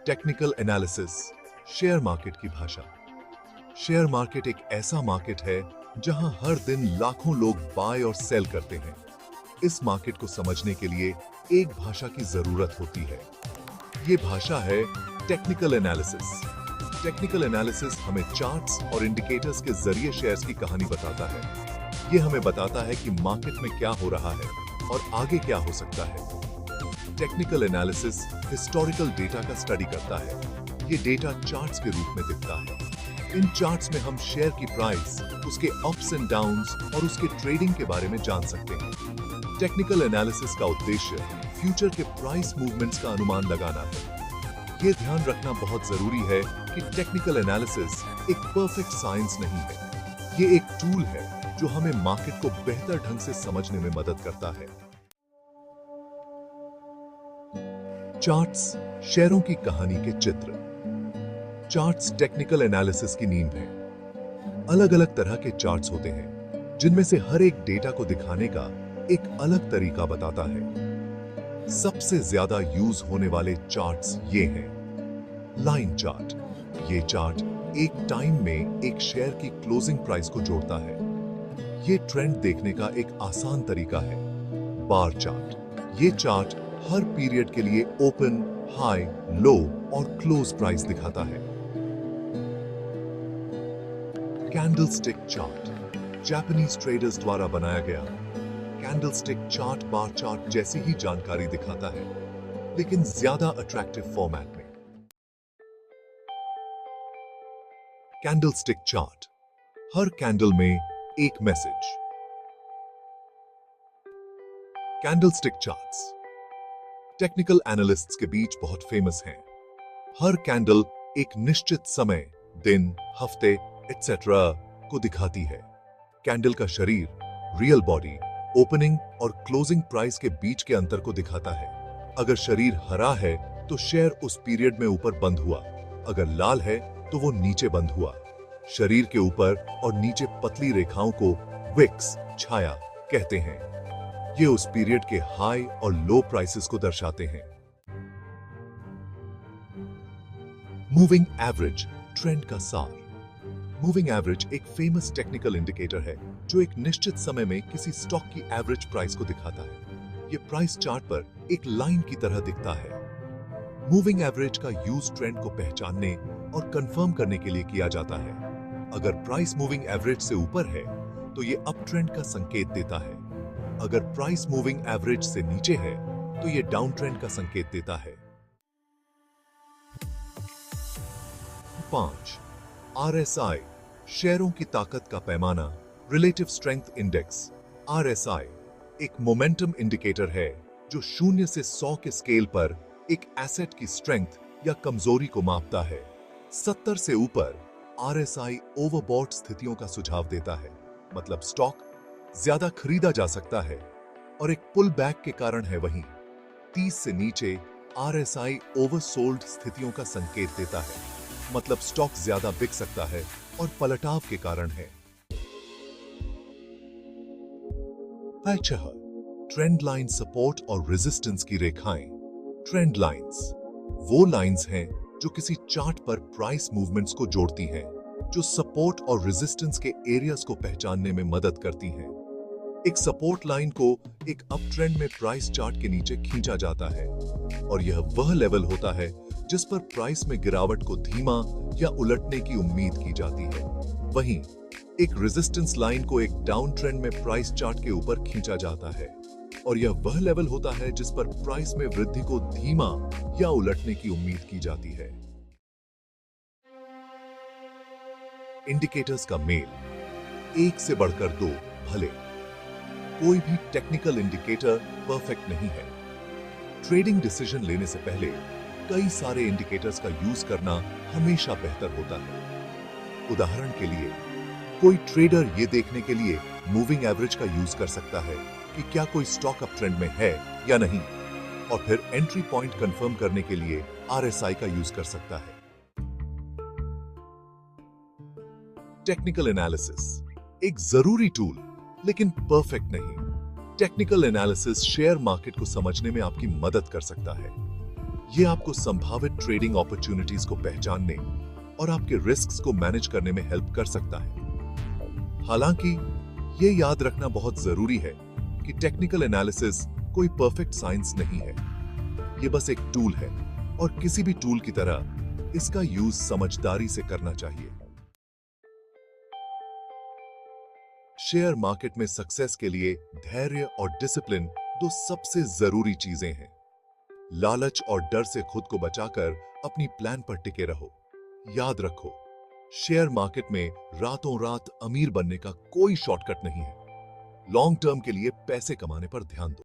Technical analysis, share market की भाषा। Share market एक ऐसा मार्केट है जहां हर दिन लाखों लोग बाय और सेल करते हैं। इस मार्केट को समझने के लिए एक भाषा की जरूरत होती है। ये भाषा है टेक्निकल एनालिसिस। टेक्निकल एनालिसिस हमें चार्ट्स और इंडिकेटर्स के जरिए शेयर्स की कहानी बताता है। ये हमें बताता है कि मार्केट में क्या हो रहा है और आगे क्या हो सकता है। टेक्निकल एनालिसिस हिस्टोरिकल डेटा का स्टडी करता है। ये डेटा चार्ट्स के रूप में दिखता है। इन चार्ट्स में हम शेयर की प्राइस, उसके अप्स एंड डाउन्स और उसके ट्रेडिंग के बारे में जान सकते हैं। टेक्निकल एनालिसिस का उद्देश्य फ्यूचर के प्राइस मूवमेंट्स का अनुमान लगाना है। ये ध्यान रखना बहुत जरूरी है कि टेक्निकल एनालिसिस एक परफेक्ट साइंस नहीं है। ये एक टूल है जो हमें मार्केट को बेहतर ढंग से समझने में मदद करता है। चार्ट्स, शेयरों की कहानी के चित्र। चार्ट्स टेक्निकल एनालिसिस की नींव है। अलग अलग तरह के चार्ट्स होते हैं जिनमें से हर एक डेटा को दिखाने का एक अलग तरीका बताता है। सबसे ज्यादा यूज होने वाले चार्ट्स ये हैं। Line chart. ये चार्ट एक टाइम में एक शेयर की क्लोजिंग प्राइस को जोड़ता है। ये ट्रेंड देखने का एक आसान तरीका है। Bar chart. ये चार्ट हर पीरियड के लिए ओपन, हाई, लो और क्लोज प्राइस दिखाता है। Candlestick chart. जापानीज ट्रेडर्स द्वारा बनाया गया कैंडलस्टिक चार्ट बार चार्ट जैसी ही जानकारी दिखाता है, लेकिन ज्यादा अट्रैक्टिव फॉर्मेट में। Candlestick chart. हर कैंडल में एक message. Candlestick charts technical analysts के बीच बहुत फेमस हैं। हर कैंडल एक निश्चित समय, दिन, हफ्ते एटसेट्रा को दिखाती है। कैंडल का शरीर, रियल बॉडी, ओपनिंग और क्लोजिंग प्राइस के बीच के अंतर को दिखाता है। अगर शरीर हरा है तो शेयर उस पीरियड में ऊपर बंद हुआ, अगर लाल है तो वो नीचे बंद हुआ। शरीर के ऊपर और नीचे पतली रेखाओं को विक्स, छाया कहते हैं। ये उस पीरियड के हाई और लो प्राइसेस को दर्शाते हैं। मूविंग एवरेज, ट्रेंड का सार। मूविंग एवरेज एक फेमस टेक्निकल इंडिकेटर है जो एक निश्चित समय में किसी स्टॉक की एवरेज प्राइस को दिखाता है। ये प्राइस चार्ट पर एक लाइन की तरह दिखता है। मूविंग एवरेज का यूज ट्रेंड को पहचानने और कंफर्म करने के लिए किया जाता है। अगर प्राइस मूविंग एवरेज से ऊपर है तो ये अप ट्रेंड का संकेत देता है। अगर प्राइस मूविंग एवरेज से नीचे है तो ये डाउन ट्रेंड का संकेत देता है। 5. RSI, शेयरों की ताकत का पैमाना, रिलेटिव स्ट्रेंथ इंडेक्स। RSI एक मोमेंटम इंडिकेटर है जो 0 से 100 के स्केल पर एक एसेट की स्ट्रेंथ या कमजोरी को मापता है। 70 से ऊपर RSI ओवरबॉट स्थितियों का सुझाव देता है, मतलब स्टॉक ज्यादा खरीदा जा सकता है और एक पुल बैक के कारण है। वहीं 30 से नीचे RSI ओवरसोल्ड स्थितियों का संकेत देता है, मतलब स्टॉक ज्यादा बिक सकता है और पलटाव के कारण है। 6. ट्रेंड लाइन सपोर्ट और रेजिस्टेंस की रेखाएं। ट्रेंड लाइंस वो लाइंस हैं जो किसी चार्ट पर प्राइस मूवमेंट्स को जोड़ती हैं, जो सपोर्ट और रेजिस्टेंस के एरियाज को पहचानने में मदद करती हैं। एक सपोर्ट लाइन को एक अप ट्रेंड में प्राइस चार्ट के नीचे खींचा जाता है और यह वह लेवल होता है जिस पर प्राइस में गिरावट को धीमा या उलटने की उम्मीद की जाती है। वहीं एक रेजिस्टेंस लाइन को एक डाउन ट्रेंड में प्राइस चार्ट के ऊपर खींचा जाता है और यह वह लेवल होता है जिस पर प्राइस में वृद्धि को धीमा या उलटने की उम्मीद की जाती है। इंडिकेटर्स का मेल, एक से बढ़कर दो भले। कोई भी टेक्निकल इंडिकेटर परफेक्ट नहीं है। ट्रेडिंग डिसीजन लेने से पहले कई सारे इंडिकेटर्स का यूज करना हमेशा बेहतर होता है। उदाहरण के लिए, कोई ट्रेडर ये देखने के लिए मूविंग एवरेज का यूज कर सकता है कि क्या कोई स्टॉक अप ट्रेंड में है या नहीं, और फिर एंट्री पॉइंट कंफर्म करने के लिए RSI का यूज कर सकता है। टेक्निकल एनालिसिस एक जरूरी टूल लेकिन परफेक्ट नहीं। टेक्निकल एनालिसिस शेयर मार्केट को समझने में आपकी मदद कर सकता है, ये आपको संभावित ट्रेडिंग अपॉर्चुनिटीज को पहचानने और आपके रिस्क्स को मैनेज करने में हेल्प कर सकता है। हालांकि ये याद रखना बहुत जरूरी है कि टेक्निकल एनालिसिस कोई परफेक्ट साइंस नहीं है। ये बस एक टूल है और किसी भी टूल की तरह इसका यूज समझदारी से करना चाहिए। शेयर मार्केट में सक्सेस के लिए धैर्य और डिसिप्लिन दो सबसे जरूरी चीजें हैं। लालच और डर से खुद को बचाकर अपनी प्लान पर टिके रहो। याद रखो, शेयर मार्केट में रातों रात अमीर बनने का कोई शॉर्टकट नहीं है। लॉन्ग टर्म के लिए पैसे कमाने पर ध्यान दो।